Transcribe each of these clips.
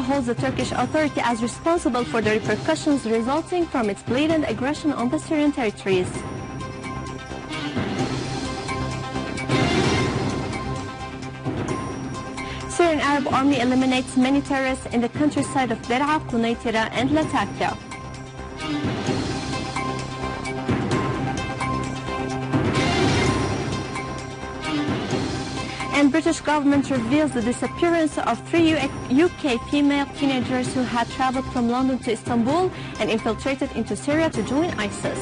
holds the Turkish Authority as responsible for the repercussions resulting from its blatant aggression on the Syrian territories. Syrian Arab Army eliminates many terrorists in the countryside of Der'a, Quneitira and Latakia. And British government reveals the disappearance of 3 UK female teenagers who had traveled from London to Istanbul and infiltrated into Syria to join ISIS.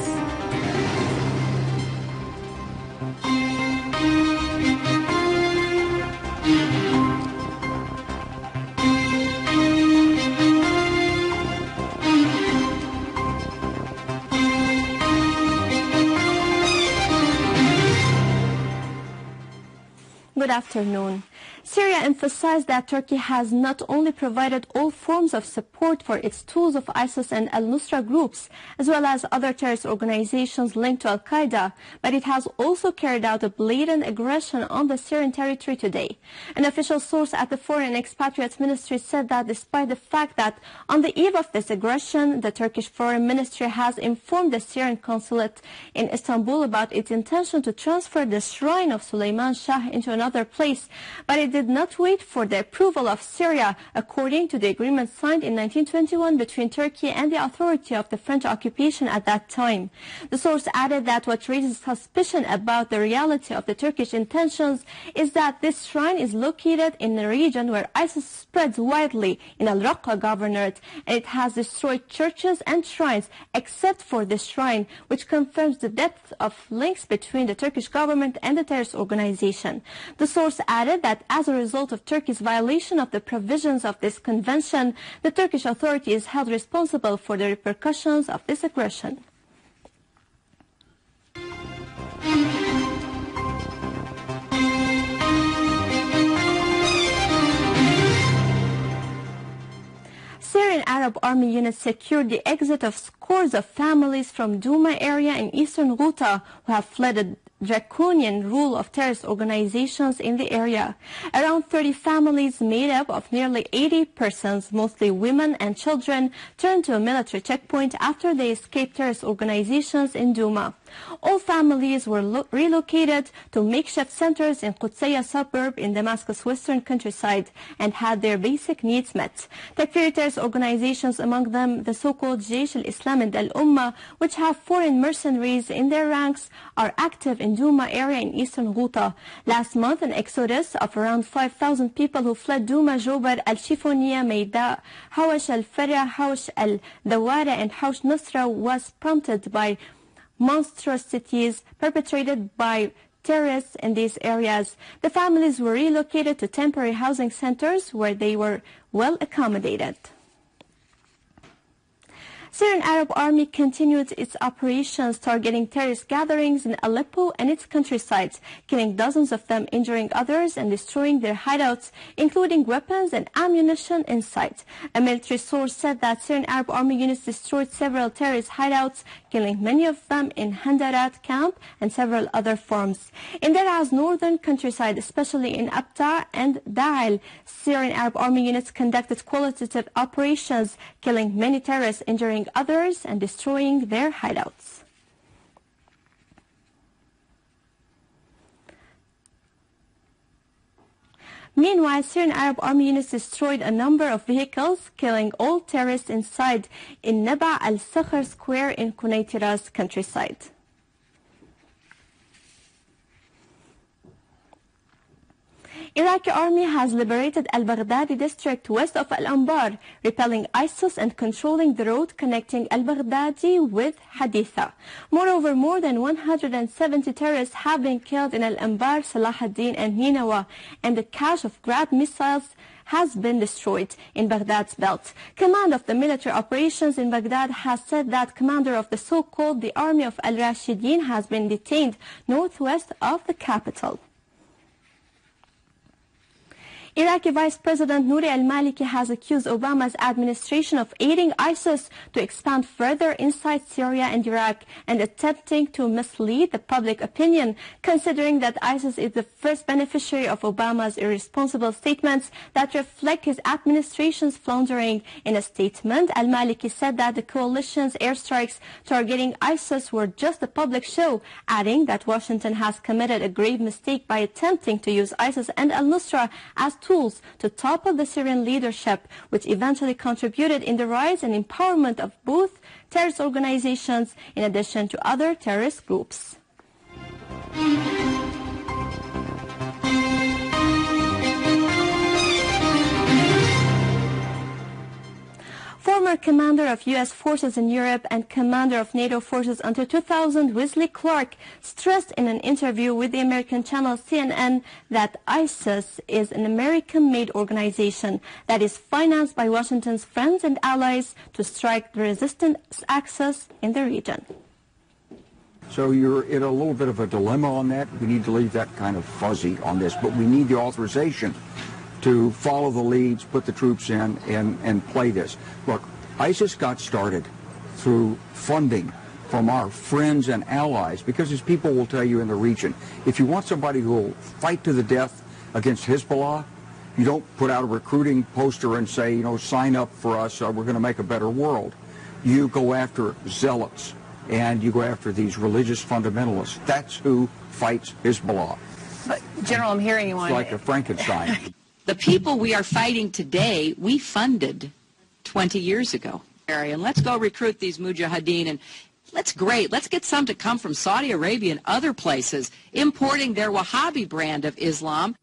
Good afternoon. Syria emphasized that Turkey has not only provided all forms of support for its tools of ISIS and al-Nusra groups, as well as other terrorist organizations linked to al-Qaeda, but it has also carried out a blatant aggression on the Syrian territory today. An official source at the Foreign Expatriates Ministry said that despite the fact that on the eve of this aggression, the Turkish Foreign Ministry has informed the Syrian consulate in Istanbul about its intention to transfer the shrine of Suleiman Shah into another place, but it did not wait for the approval of Syria, according to the agreement signed in 1921 between Turkey and the authority of the French occupation at that time. The source added that what raises suspicion about the reality of the Turkish intentions is that this shrine is located in a region where ISIS spreads widely in Al-Raqqa governorate, and it has destroyed churches and shrines except for this shrine, which confirms the depth of links between the Turkish government and the terrorist organization. The source added that as a result of Turkey's violation of the provisions of this convention, the Turkish authority is held responsible for the repercussions of this aggression. Syrian Arab Army units secured the exit of scores of families from Douma area in eastern Ghouta who have fled a draconian rule of terrorist organizations in the area. Around 30 families made up of nearly 80 persons, mostly women and children, turned to a military checkpoint after they escaped terrorist organizations in Douma. All families were relocated to makeshift centers in Qudsiya suburb in Damascus' western countryside and had their basic needs met. Takfiri terrorist organizations, among them the so-called Jaish al-Islam and al-Ummah, which have foreign mercenaries in their ranks, are active in Douma area in eastern Ghouta. Last month, an exodus of around 5,000 people who fled Douma, Jobar, Al-Shifoniya, Meida, Hawash al-Farya, Hawash al-Dawara and Hawash Nusra was prompted by monstrosities perpetrated by terrorists in these areas. The families were relocated to temporary housing centers where they were well accommodated. Syrian Arab Army continued its operations targeting terrorist gatherings in Aleppo and its countrysides, killing dozens of them, injuring others, and destroying their hideouts, including weapons and ammunition inside. A military source said that Syrian Arab Army units destroyed several terrorist hideouts, killing many of them in Handarat camp and several other farms. In Der'a's northern countryside, especially in Abta and Da'il, Syrian Arab Army units conducted qualitative operations, killing many terrorists, injuring others, and destroying their hideouts. Meanwhile, Syrian Arab Army units destroyed a number of vehicles, killing all terrorists inside in Naba al-Sakhr Square in Quneitira's countryside. Iraqi army has liberated al-Baghdadi district west of Al-Anbar, repelling ISIS and controlling the road connecting al-Baghdadi with Haditha. Moreover, more than 170 terrorists have been killed in Al-Anbar, Salahuddin and Ninawa, and the cache of Grad missiles has been destroyed in Baghdad's belt. Command of the military operations in Baghdad has said that commander of the so-called the Army of Al-Rashidin has been detained northwest of the capital. Iraqi Vice President Nouri al-Maliki has accused Obama's administration of aiding ISIS to expand further inside Syria and Iraq and attempting to mislead the public opinion, considering that ISIS is the first beneficiary of Obama's irresponsible statements that reflect his administration's floundering. In a statement, al-Maliki said that the coalition's airstrikes targeting ISIS were just a public show, adding that Washington has committed a grave mistake by attempting to use ISIS and al-Nusra as tools to topple the Syrian leadership, which eventually contributed in the rise and empowerment of both terrorist organizations in addition to other terrorist groups. Former commander of U.S. forces in Europe and commander of NATO forces until 2000, Wesley Clark, stressed in an interview with the American channel CNN that ISIS is an American-made organization that is financed by Washington's friends and allies to strike the resistance axis in the region. So you're in a little bit of a dilemma on that. We need to leave that kind of fuzzy on this, but we need the authorization to follow the leads, put the troops in, and play this. Look, ISIS got started through funding from our friends and allies, because as people will tell you in the region, if you want somebody who will fight to the death against Hezbollah, you don't put out a recruiting poster and say, you know, sign up for us, we're going to make a better world. You go after zealots, and you go after these religious fundamentalists. That's who fights Hezbollah. But, General, I'm hearing you on... It's like a Frankenstein. The people we are fighting today, we funded 20 years ago. And let's go recruit these mujahideen, and let's get some to come from Saudi Arabia and other places, importing their Wahhabi brand of Islam.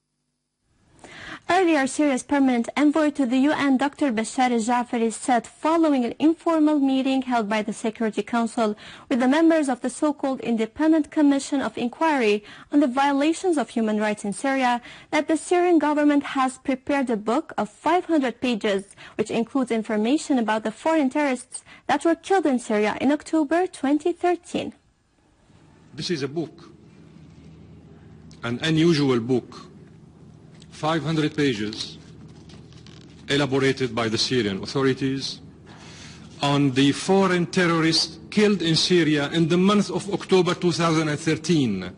Earlier, Syria's permanent envoy to the UN, Dr. Bashar al-Jafari, said following an informal meeting held by the Security Council with the members of the so-called Independent Commission of Inquiry on the violations of human rights in Syria that the Syrian government has prepared a book of 500 pages, which includes information about the foreign terrorists that were killed in Syria in October 2013. This is a book, an unusual book. 500 pages elaborated by the Syrian authorities on the foreign terrorists killed in Syria in the month of October 2013.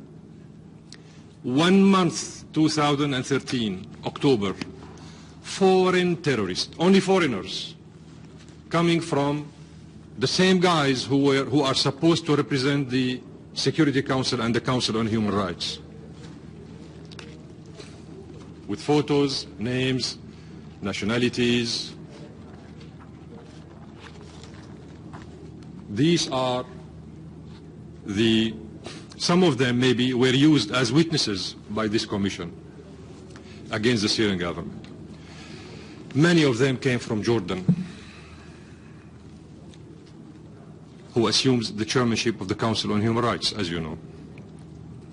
1 month, 2013, October. Foreign terrorists, only foreigners, coming from the same guys who are supposed to represent the Security Council and the Council on Human Rights. With photos, names, nationalities. These are some of them maybe were used as witnesses by this commission against the Syrian government. Many of them came from Jordan, who assumes the chairmanship of the Council on Human Rights, as you know.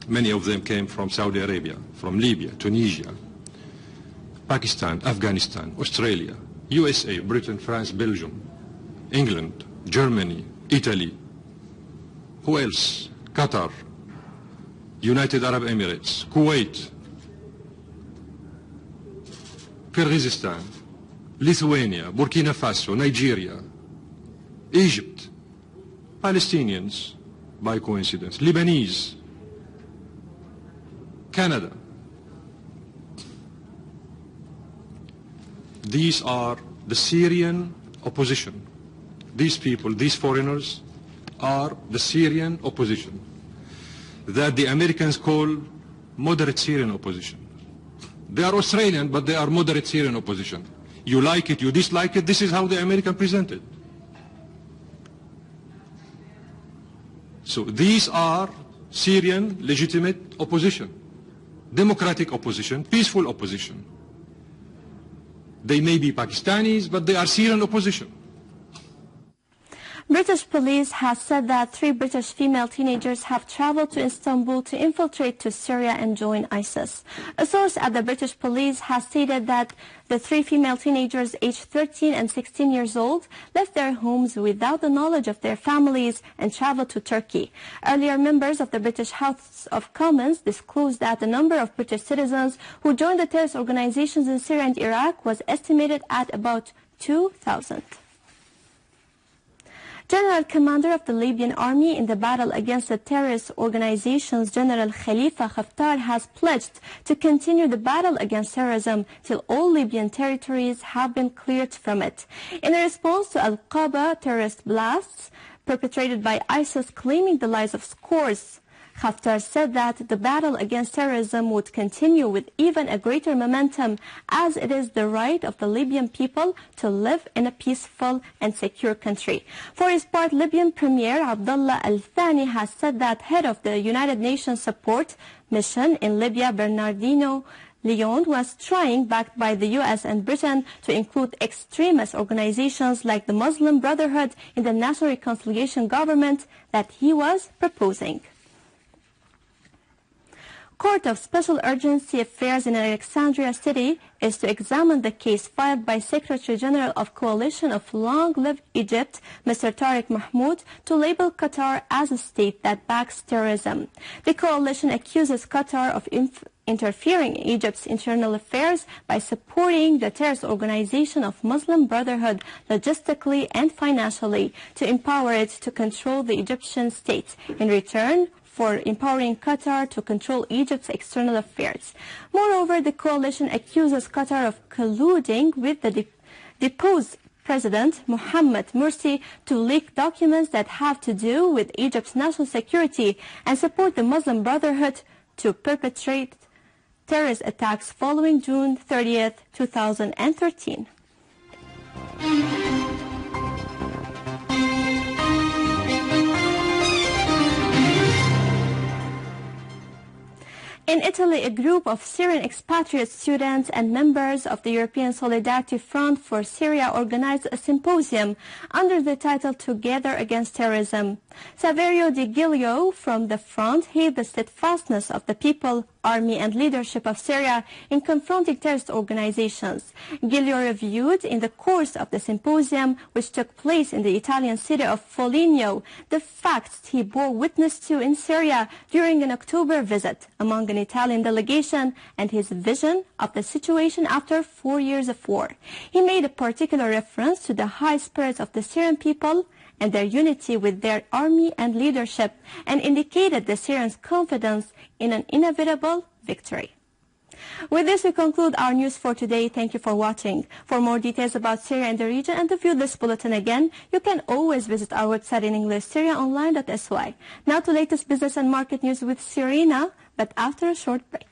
Many of them came from Saudi Arabia, from Libya, Tunisia, Pakistan, Afghanistan, Australia, USA, Britain, France, Belgium, England, Germany, Italy. Who else? Qatar, United Arab Emirates, Kuwait, Kyrgyzstan, Lithuania, Burkina Faso, Nigeria, Egypt, Palestinians, by coincidence, Lebanese, Canada. These are the Syrian opposition. These people, these foreigners, are the Syrian opposition that the Americans call moderate Syrian opposition. They are Australian, but they are moderate Syrian opposition. You like it, you dislike it, this is how the American present it. So these are Syrian legitimate opposition, democratic opposition, peaceful opposition. They may be Pakistanis, but they are Syrian opposition. British police has said that 3 British female teenagers have traveled to Istanbul to infiltrate to Syria and join ISIS. A source at the British police has stated that the 3 female teenagers aged 13 and 16 years old left their homes without the knowledge of their families and traveled to Turkey. Earlier, members of the British House of Commons disclosed that the number of British citizens who joined the terrorist organizations in Syria and Iraq was estimated at about 2,000. General Commander of the Libyan Army in the battle against the terrorist organizations, General Khalifa Haftar, has pledged to continue the battle against terrorism till all Libyan territories have been cleared from it. In a response to Al-Qaba terrorist blasts perpetrated by ISIS claiming the lives of scores, Haftar said that the battle against terrorism would continue with even a greater momentum, as it is the right of the Libyan people to live in a peaceful and secure country. For his part, Libyan Premier Abdullah Al-Thani has said that head of the United Nations support mission in Libya, Bernardino Leon, was trying, backed by the US and Britain, to include extremist organizations like the Muslim Brotherhood in the National Reconciliation Government that he was proposing. Court of Special Urgency Affairs in Alexandria City is to examine the case filed by Secretary General of Coalition of Long Live Egypt, Mr. Tariq Mahmoud, to label Qatar as a state that backs terrorism. The coalition accuses Qatar of interfering in Egypt's internal affairs by supporting the terrorist organization of Muslim Brotherhood logistically and financially to empower it to control the Egyptian state. In return for empowering Qatar to control Egypt's external affairs. Moreover, the coalition accuses Qatar of colluding with the deposed President Mohammed Morsi to leak documents that have to do with Egypt's national security and support the Muslim Brotherhood to perpetrate terrorist attacks following June 30th, 2013. In Italy, a group of Syrian expatriate students and members of the European Solidarity Front for Syria organized a symposium under the title Together Against Terrorism. Saverio Di Giglio from the front hailed the steadfastness of the people, army and leadership of Syria in confronting terrorist organizations. Giglio reviewed in the course of the symposium, which took place in the Italian city of Foligno, the facts he bore witness to in Syria during an October visit among an Italian delegation and his vision of the situation after 4 years of war. He made a particular reference to the high spirits of the Syrian people and their unity with their army and leadership, and indicated the Syrians' confidence in an inevitable victory. With this, we conclude our news for today. Thank you for watching. For more details about Syria and the region and to view this bulletin again, you can always visit our website in English, syriaonline.sy. Now to latest business and market news with Serena, but after a short break.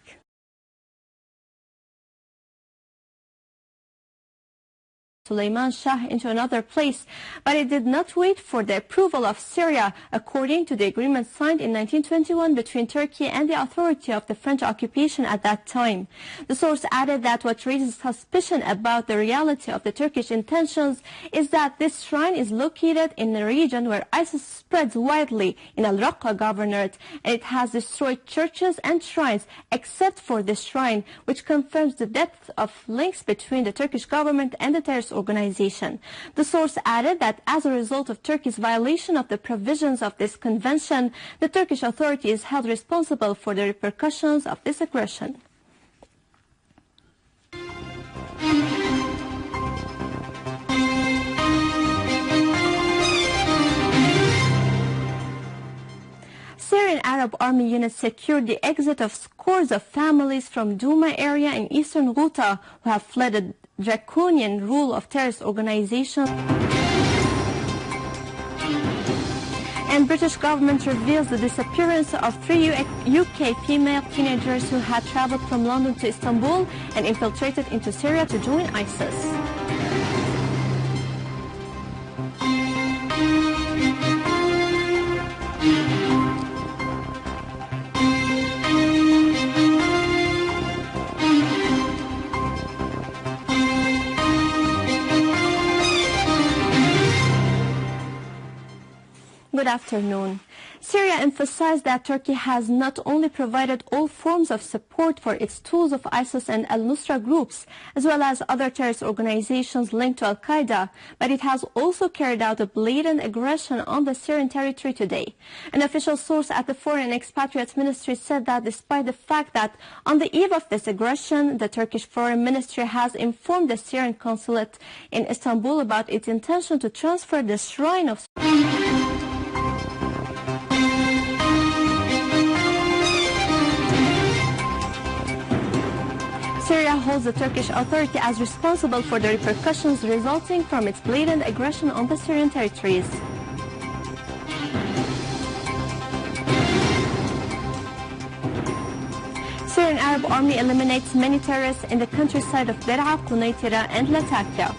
Suleiman Shah into another place, but it did not wait for the approval of Syria, according to the agreement signed in 1921 between Turkey and the authority of the French occupation at that time. The source added that what raises suspicion about the reality of the Turkish intentions is that this shrine is located in a region where ISIS spreads widely in Al-Raqqa governorate, and it has destroyed churches and shrines except for this shrine, which confirms the depth of links between the Turkish government and the terrorist organization. The source added that as a result of Turkey's violation of the provisions of this convention, the Turkish authority is held responsible for the repercussions of this aggression. Syrian Arab Army units secured the exit of scores of families from Douma area in eastern Ghouta who have fled a draconian rule of terrorist organizations. And British government reveals the disappearance of 3 UK female teenagers who had traveled from London to Istanbul and infiltrated into Syria to join ISIS. Good afternoon. Syria emphasized that Turkey has not only provided all forms of support for its tools of ISIS and al-Nusra groups, as well as other terrorist organizations linked to al-Qaeda, but it has also carried out a blatant aggression on the Syrian territory today. An official source at the Foreign Expatriates Ministry said that despite the fact that on the eve of this aggression, the Turkish Foreign Ministry has informed the Syrian consulate in Istanbul about its intention to transfer the shrine of Syria holds the Turkish Authority as responsible for the repercussions resulting from its blatant aggression on the Syrian territories. Syrian Arab Army eliminates many terrorists in the countryside of Der'a, Qunaytira and Latakia.